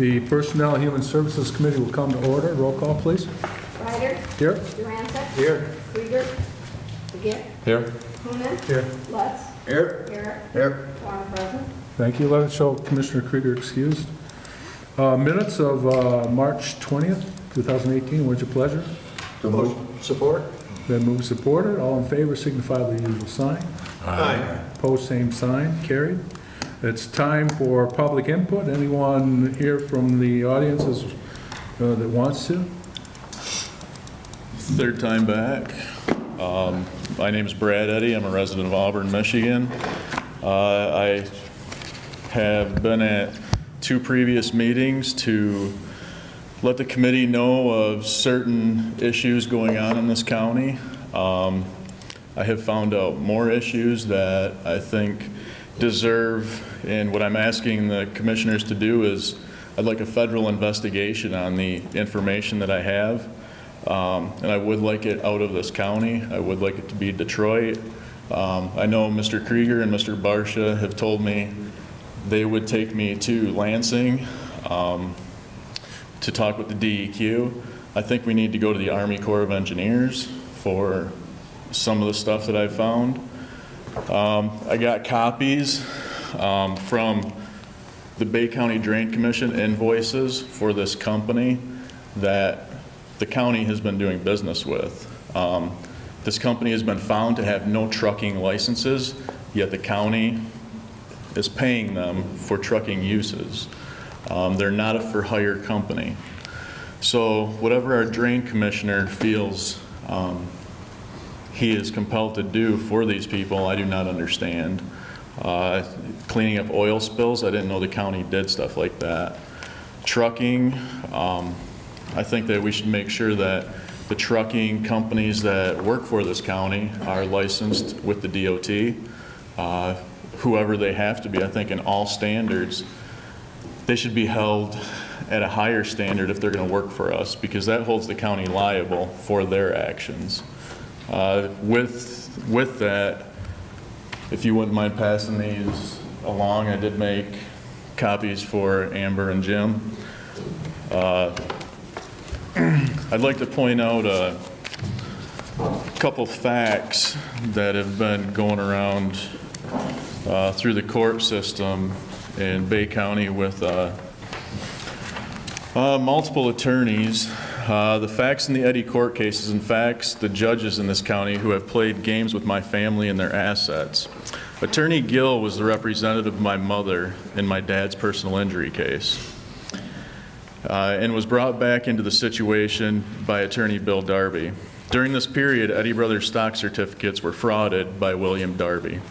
The Personnel and Human Services Committee will come to order. Roll call, please. Ryder. Here. Durantek. Here. Krieger. Begic. Here. Hoonan. Here. Lutz. Here. Garrett. Here. One present. Thank you. Let it show Commissioner Krieger excused. Minutes of March 20th, 2018. What's your pleasure? Support? Then move supported. All in favor signify by the usual sign. Aye. Opposed, same sign. Carried. It's time for public input. Anyone here from the audience that wants to? Third time back. My name is Brad Eddy. I'm a resident of Auburn, Michigan. I have been at 2 previous meetings to let the committee know of certain issues going on in this county. I have found out more issues that I think deserve, and what I'm asking the commissioners to do is I'd like a federal investigation on the information that I have. And I would like it out of this county. I would like it to be Detroit. I know Mr. Krieger and Mr. Barsha have told me they would take me to Lansing to talk with the DEQ. I think we need to go to the Army Corps of Engineers for some of the stuff that I found. I got copies from the Bay County Drain Commission invoices for this company that the county has been doing business with. This company has been found to have no trucking licenses, yet the county is paying them for trucking uses. They're not a for-hire company. So whatever our drain commissioner feels he is compelled to do for these people, I do not understand. Cleaning up oil spills, I didn't know the county did stuff like that. Trucking, I think that we should make sure that the trucking companies that work for this county are licensed with the DOT. Whoever they have to be, I think in all standards, they should be held at a higher standard if they're going to work for us, because that holds the county liable for their actions. With that, if you wouldn't mind passing these along, I did make copies for Amber and Jim. I'd like to point out a couple facts that have been going around through the court system in Bay County with multiple attorneys. The facts in the Eddy court cases, in fact, the judges in this county who have played games with my family and their assets. Attorney Gill was the representative of my mother in my dad's personal injury case. And was brought back into the situation by Attorney Bill Darby. During this period, Eddy Brothers stock certificates were frauded by William Darby,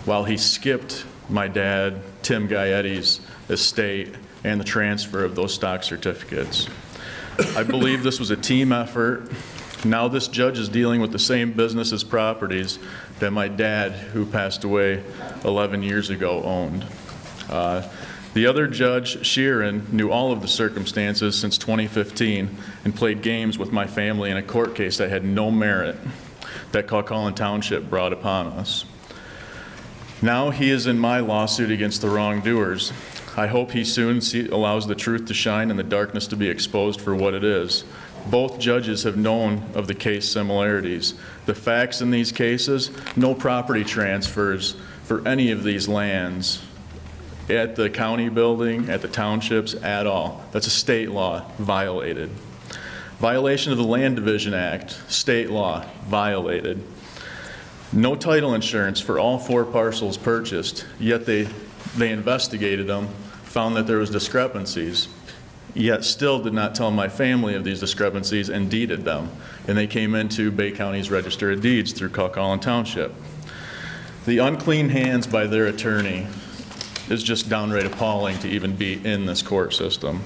while he skipped my dad, Tim Guy Eddy's estate and the transfer of those stock certificates. I believe this was a team effort. Now this judge is dealing with the same business's properties that my dad, who passed away 11 years ago, owned. The other judge, Sheeran, knew all of the circumstances since 2015 and played games with my family in a court case that had no merit that Calcallan Township brought upon us. Now he is in my lawsuit against the wrongdoers. I hope he soon allows the truth to shine and the darkness to be exposed for what it is. Both judges have known of the case similarities. The facts in these cases, no property transfers for any of these lands at the county building, at the townships, at all. That's a state law, violated. Violation of the Land Division Act, state law, violated. No title insurance for all 4 parcels purchased, yet they investigated them, found that there was discrepancies, yet still did not tell my family of these discrepancies and deeded them. And they came into Bay County's Register of Deeds through Calcallan Township. The unclean hands by their attorney is just downright appalling to even be in this court system.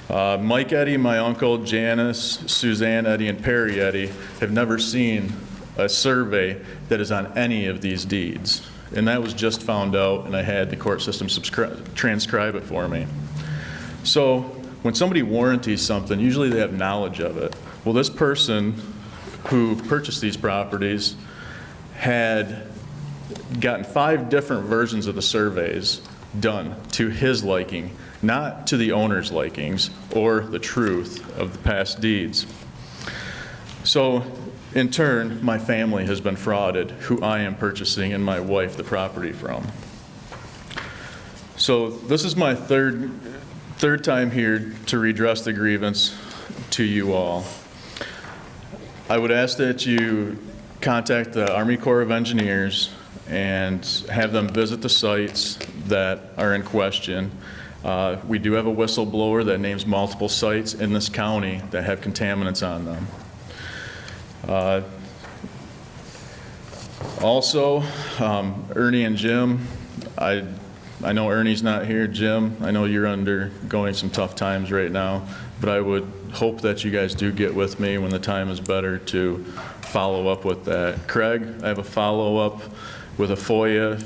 Mike Eddy, my uncle, Janice, Suzanne Eddy, and Perry Eddy have never seen a survey that is on any of these deeds. And that was just found out, and I had the court system transcribe it for me. So when somebody warranties something, usually they have knowledge of it. Well, this person who purchased these properties had gotten 5 different versions of the surveys done to his liking. not to the owner's likings or the truth of the past deeds. So, in turn, my family has been frauded, who I am purchasing and my wife the property from. So this is my third time here to redress the grievance to you all. I would ask that you contact the Army Corps of Engineers and have them visit the sites that are in question. We do have a whistleblower that names multiple sites in this county that have contaminants on them. Also, Ernie and Jim, I know Ernie's not here. Jim, I know you're undergoing some tough times right now, but I would hope that you guys do get with me when the time is better to follow up with that. Craig, I have a follow-up with a FOIA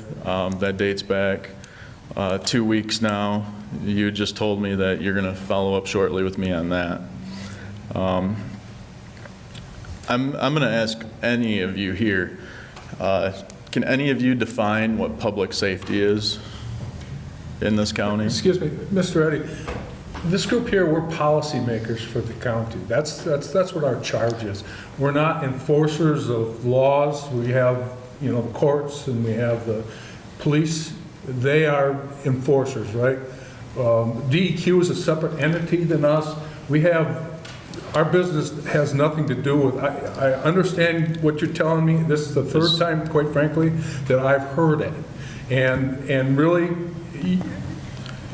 that dates back 2 weeks now. You just told me that you're going to follow up shortly with me on that. I'm going to ask any of you here, can any of you define what public safety is in this county? Excuse me, Mr. Eddy, this group here, we're policymakers for the county. That's what our charge is. We're not enforcers of laws. We have, the courts and we have the police. They are enforcers, right? DEQ is a separate entity than us. Our business has nothing to do with, I understand what you're telling me. This is the third time, quite frankly, that I've heard it. And really,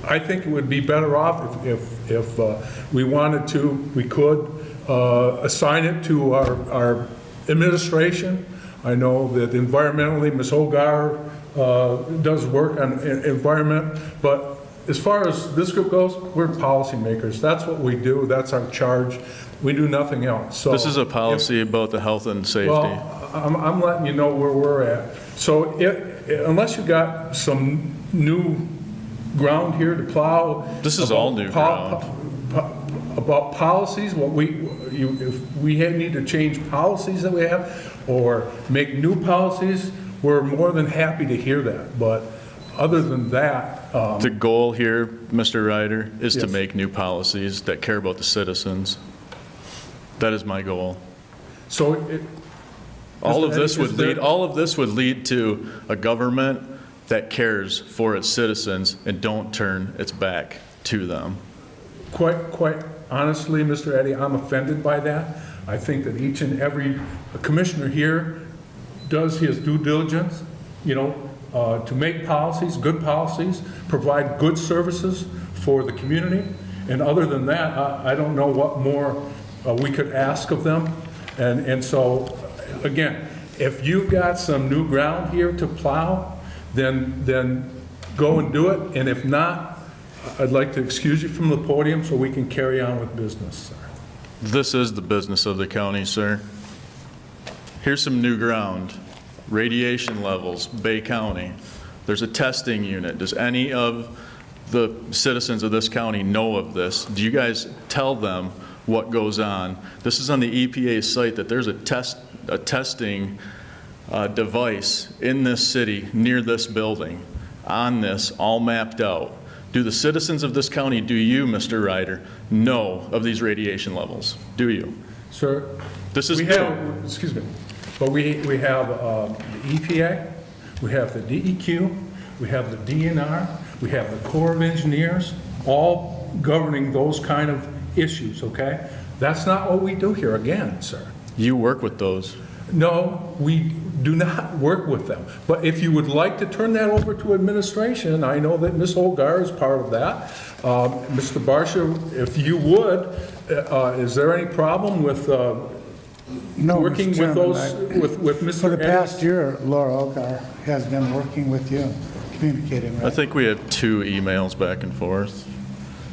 I think it would be better off if we wanted to, we could assign it to our administration. I know that environmentally, Ms. Hogar does work on environment, but as far as this group goes, we're policymakers. That's what we do. That's our charge. We do nothing else. So This is a policy about the health and safety. well, I'm letting you know where we're at. So unless you got some new ground here to plow. This is all new ground. About policies, if we need to change policies that we have or make new policies, we're more than happy to hear that. But other than that. The goal here, Mr. Ryder, is to Yes. make new policies that care about the citizens. That is my goal. So All Mr. of this Eddy, would is there- lead, all of this would lead to a government that cares for its citizens and don't turn its back to them. Quite honestly, Mr. Eddy, I'm offended by that. I think that each and every commissioner here does his due diligence, to make policies, good policies, provide good services for the community. And other than that, I don't know what more we could ask of them. And so, again, if you've got some new ground here to plow, then go and do it. And if not, I'd like to excuse you from the podium so we can carry on with business. This is the business of the county, sir. Here's some new ground. Radiation levels, Bay County. There's a testing unit. Does any of the citizens of this county know of this? Do you guys tell them what goes on? This is on the EPA site that there's a testing device in this city near this building, on this, all mapped out. Do the citizens of this county, do you, Mr. Ryder, know of these radiation levels? Do you? Sir, This is we have, excuse me, but we have the EPA, we have the DEQ, we have the DNR, we have the Corps of Engineers, all governing those kind of issues, okay? That's not what we do here again, sir. You work with those. No, we do not work with them. But if you would like to turn that over to administration, I know that Ms. Hogar is part of that. Mr. Barsha, if you would, is there any problem with No, working Mr. with Chairman, those, with Mr. For the Eddy? past year, Laura Ogar has been working with you, communicating, I right? think we had 2 emails back and forth.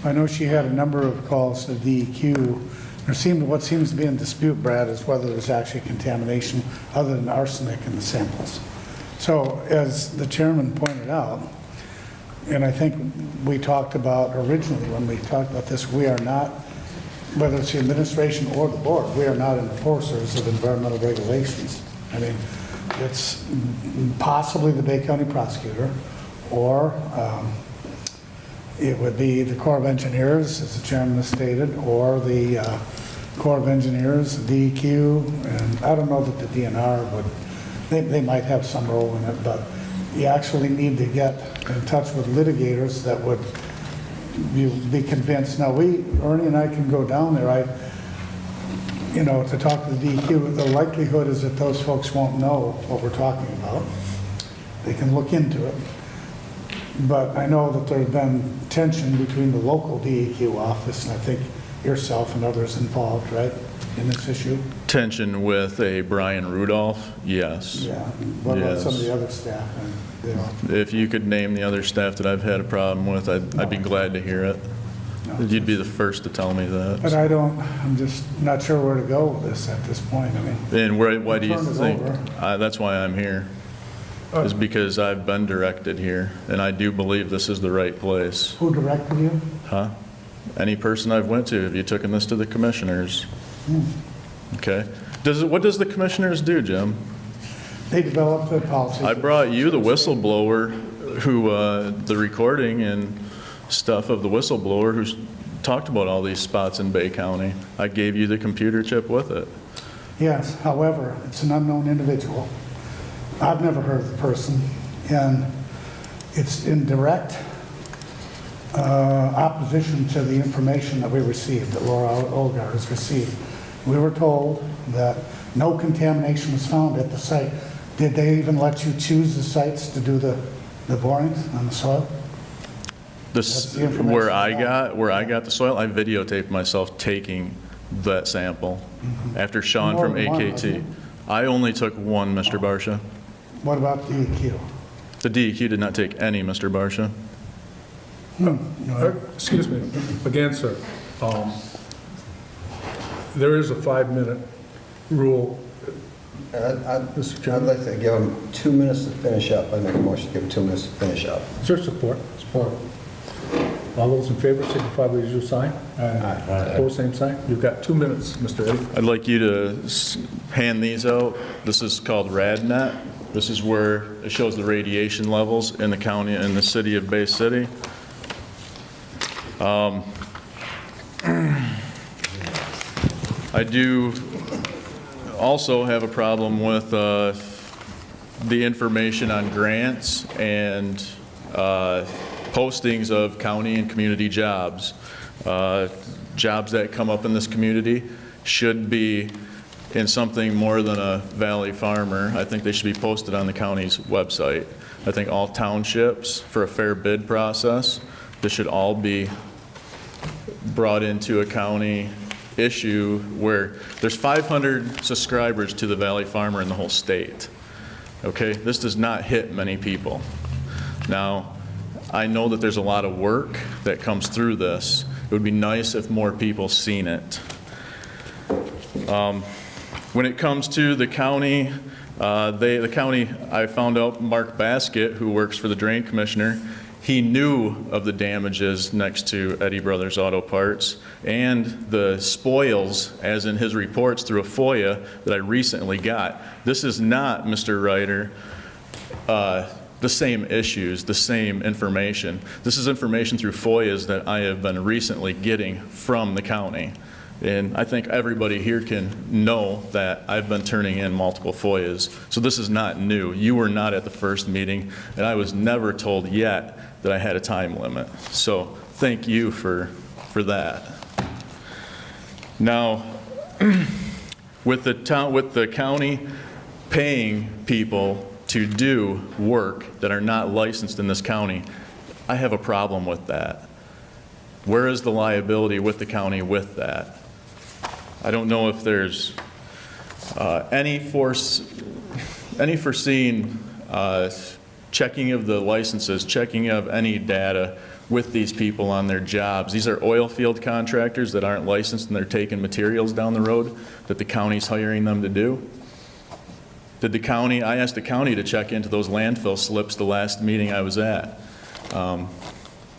I know she had a number of calls to DEQ. What seems to be in dispute, Brad, is whether there's actually contamination other than arsenic in the samples. So as the chairman pointed out, and I think we talked about originally when we talked about this, we are not, whether it's the administration or the board, we are not enforcers of environmental regulations. I mean, it's possibly the Bay County prosecutor or it would be the Corps of Engineers, as the chairman has stated, or the Corps of Engineers, DEQ, and I don't know that the DNR would, they might have some role in it, but you actually need to get in touch with litigators that would be convinced. Now, Ernie and I can go down there, to talk to the DEQ, the likelihood is that those folks won't know what we're talking about. They can look into it. But I know that there's been tension between the local DEQ office, and I think yourself and others involved, right, in this issue? Tension with a Brian Rudolph? Yes. Yeah. What about some of Yes. the other staff? If you could name the other staff that I've had a problem with, I'd be glad to hear it. No. You'd be the first to tell me But that. I'm just not sure where to go with this at this point. I mean, And why do you Turn it think? over. That's why I'm here, is because I've been directed here, and I do believe this is the right place. who directed you? Huh? Any person I've went to, have you taken this to the commissioners? Okay. What does the commissioners do, Jim? They developed the policy. I brought you the whistleblower who, the recording and stuff of the whistleblower who's talked about all these spots in Bay County. I gave you the computer chip with it. Yes, however, it's an unknown individual. I've never heard of the person, and it's in direct opposition to the information that we received, that Laura Olgar has received. We were told that no contamination was found at the site. Did they even let you choose the sites to do the borings on the soil? This, That's the information where I I got the soil, I videotaped myself taking that sample after Sean More from than one, AKT. wasn't it? I only took one, Mr. Barsha. What about DEQ? The DEQ did not take any, Mr. Barsha. Excuse me, again, sir, there is a 5-minute rule. Mr. I'd Chairman, like to give them 2 minutes to finish up. I make a motion to give them 2 minutes to finish up. is there support? Support. All those in favor signify by your sign. Opposed, same sign. You've got 2 minutes, Mr. Eddie. I'd like you to hand these out. This is called RadNet. This is where it shows the radiation levels in the county and the city of Bay City. I do also have a problem with the information on grants and postings of county and community jobs. Jobs that come up in this community should be in something more than a valley farmer. I think they should be posted on the county's website. I think all townships, for a fair bid process, this should all be brought into a county issue where there's 500 subscribers to the Valley Farmer in the whole state. Okay, this does not hit many people. Now, I know that there's a lot of work that comes through this. It would be nice if more people seen it. When it comes to the county, I found out Mark Baskett, who works for the Drain Commissioner, he knew of the damages next to Eddie Brothers Auto Parts and the spoils, as in his reports through a FOIA that I recently got. This is not, Mr. Ryder, the same issues, the same information. This is information through FOIAs that I have been recently getting from the county. And I think everybody here can know that I've been turning in multiple FOIAs. So this is not new. You were not at the first meeting, and I was never told yet that I had a time limit. So thank you for that. Now, with the county paying people to do work that are not licensed in this county, I have a problem with that. Where is the liability with the county with that? I don't know if there's any foreseen checking of the licenses, checking of any data with these people on their jobs. These are oil field contractors that aren't licensed and they're taking materials down the road that the county's hiring them to do. I asked the county to check into those landfill slips the last meeting I was at.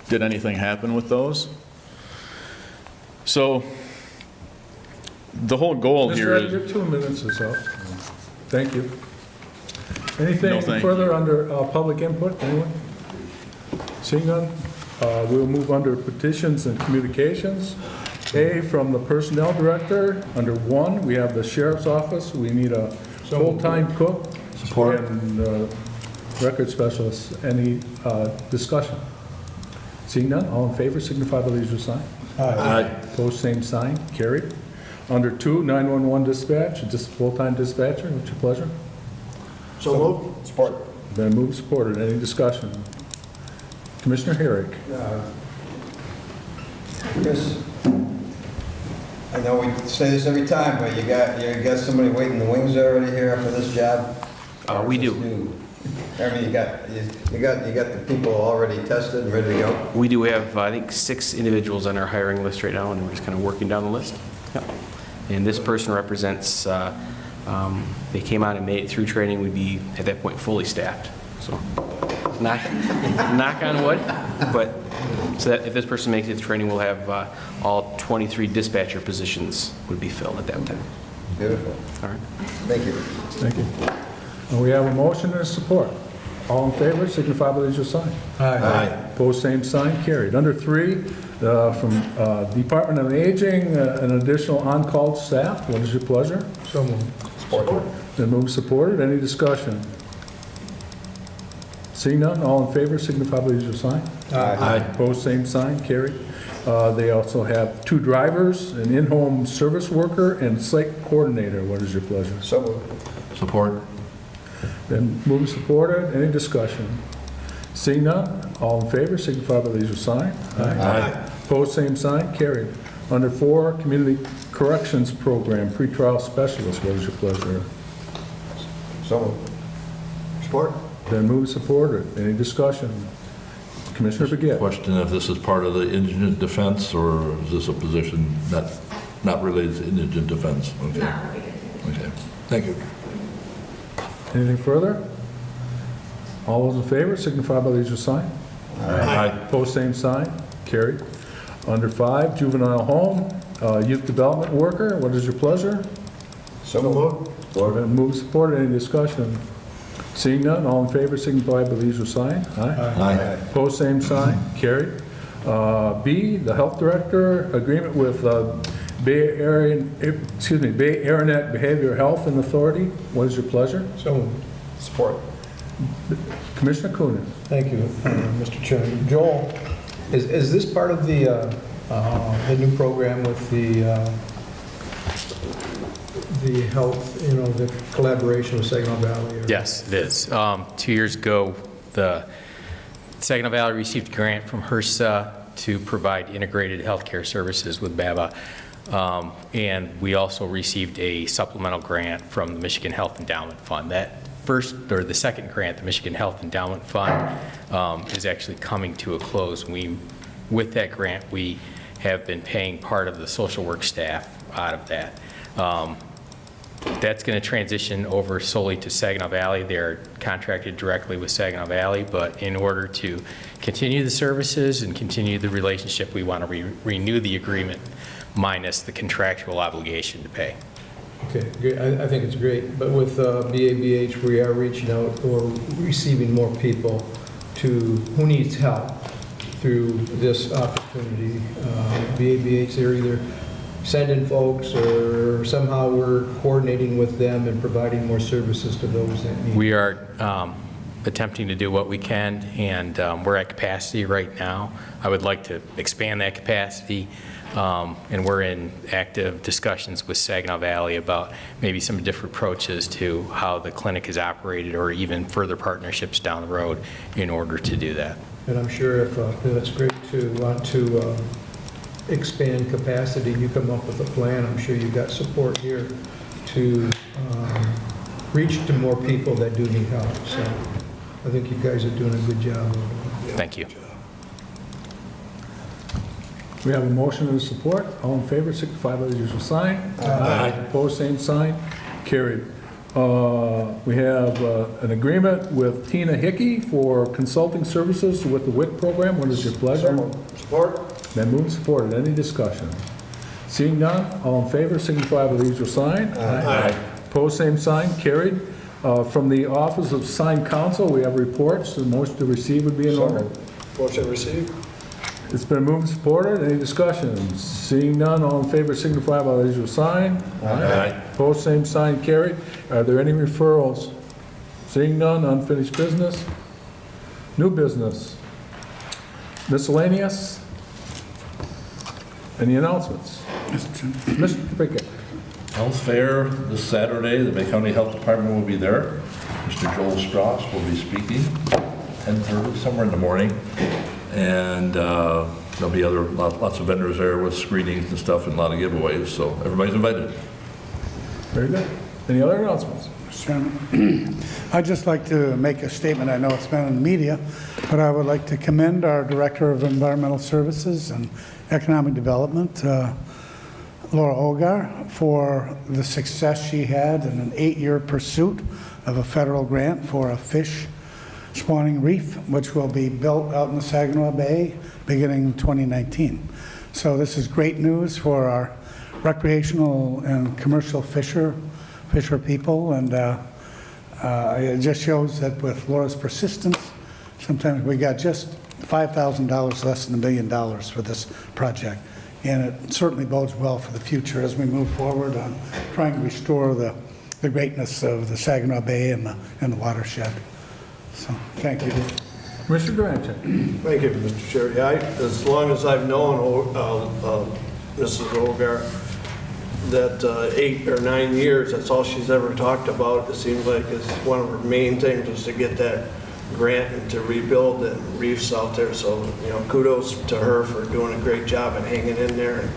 Did anything happen with those? So the whole goal Mr. here Eddie, is, your 2 minutes is up. Thank you. No, Anything thank further under public input, anyone? Seeing none? We'll move under Petitions and Communications. A, from the Personnel Director, under 1, we have the Sheriff's Office. We need a full-time cook. Support. And record specialist. Any discussion? Seeing none, all in favor signify by the usual sign. Aye. Opposed, same sign, carried. Under 2, 911 dispatch, just full-time dispatcher, what's your pleasure? So moved. Support. Been moved, supported, any discussion? Commissioner Herrick. Chris, I know we say this every time, but you got somebody waiting in the wings already here for this job? We Or is do. this new? I mean, you got the people already tested and ready to go? We do have, I think, 6 individuals on our hiring list right now, and we're just kind of working down the list. Yep. And this person represents, they came on and made it through training, we'd be, at that point, fully staffed. So, knock on wood, but, so that if this person makes it to training, we'll have all 23 dispatcher positions would be filled at that time. Beautiful. All right. Thank you. Thank you. And we have a motion and a support. All in favor, signify by the usual sign. Aye. Opposed, same sign, carried. Under 3, from Department of Aging, an additional on-call staff. What is your pleasure? So moved. Support. Then move supported. Any discussion? Seeing none, all in favor, signify by the usual sign. Aye. Opposed, same sign, carried. They also have 2 drivers, an in-home service worker, and site coordinator. What is your pleasure? So moved. Support. Then move supported. Any discussion? Seeing none, all in favor, signify by the usual sign. Aye. Opposed, same sign, carried. Under 4, Community Corrections Program, pretrial specialist. What is your pleasure? So moved. Support. Then move supported. Any discussion? Commissioner Begic. Question if this is part of the indigent defense, or is this a position not related to indigent defense? Okay. Okay, thank you. Anything further? All those in favor, signify by the usual sign. Aye. Opposed, same sign, carried. Under 5, Juvenile Home, Youth Development Worker. What is your pleasure? So moved. Then move supported. Any discussion? Seeing none, all in favor, signify by the usual sign. Aye. Opposed, same sign, carried. B, the Health Director, agreement with Bay Arenac Behavioral Health and Authority. What is your pleasure? So moved. Support. Commissioner Coonan. Thank you, Mr. Chairman. Joel, is this part of the new program with the health, the collaboration with Saginaw Valley? or- Yes, it is. 2 years ago, the Saginaw Valley received a grant from HRSA to provide integrated healthcare services with BABA. And we also received a supplemental grant from the Michigan Health Endowment Fund. That the second grant, the Michigan Health Endowment Fund, is actually coming to a close. With that grant, we have been paying part of the social work staff out of that. That's going to transition over solely to Saginaw Valley. They're contracted directly with Saginaw Valley, but in order to continue the services and continue the relationship, we want to renew the agreement minus the contractual obligation to pay. Okay, great. I think it's great. But with BABH, we are reaching out or receiving more people who needs help through this opportunity. BABH, they're either sending folks or somehow we're coordinating with them and providing more services to those that need. We are attempting to do what we can, and we're at capacity right now. I would like to expand that capacity, and we're in active discussions with Saginaw Valley about maybe some different approaches to how the clinic is operated or even further partnerships down the road in order to do that. And I'm sure if it's great to want to expand capacity, you come up with a plan, I'm sure you've got support here to reach to more people that do need help. So I think you guys are doing a good job. Thank you. We have a motion and a support. All in favor, signify by the usual sign. Aye. Opposed, same sign. Carried. We have an agreement with Tina Hickey for consulting services with the WIC program. What is your pleasure? Support. Then moved, supported. Any discussion? Seeing none, all in favor, signify by the usual sign. Aye. Opposed, same sign. Carried. From the Office of Signed Counsel, we have reports. The motion to receive would be in order. Motion received. It's been moved and supported. Any discussion? Seeing none, all in favor signify by the usual sign. Aye. Opposed, same sign, carried. Are there any referrals? Seeing none, unfinished business. New business. Miscellaneous. Any announcements? Mr. Pickett. Health fair this Saturday, the Bay County Health Department will be there. Mr. Joel Strauss will be speaking, 10:30, somewhere in the morning. And there'll be lots of vendors there with screenings and stuff and a lot of giveaways, so everybody's invited. Very good. Any other announcements? Mr. Chairman, I'd just like to make a statement. I know it's been in the media, but I would like to commend our Director of Environmental Services and Economic Development, Laura Ogar, for the success she had in an 8-year pursuit of a federal grant for a fish spawning reef, which will be built out in the Saginaw Bay beginning 2019. So this is great news for our recreational and commercial fisher people, and it just shows that with Laura's persistence, sometimes we got just $5,000 less than $1 million for this project. And it certainly bodes well for the future as we move forward on trying to restore the greatness of the Saginaw Bay and the watershed. So, thank you. Mr. Durante. Thank you, Mr. Chair. Yeah, as long as I've known Mrs. Ogar, that 8 or 9 years, that's all she's ever talked about. It seems like it's one of her main things was to get that grant and to rebuild the reefs out there. So, kudos to her for doing a great job and hanging in there. And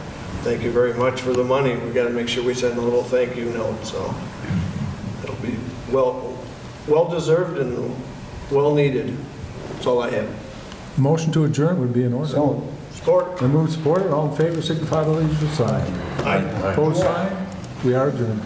thank you very much for the money. We got to make sure we send a little thank you note. So it'll be well deserved and well needed. That's all I have. Motion to adjourn would be in order. So, Support. And move supported. All in favor signify by the usual sign. Aye. Opposed, sign. We are adjourned.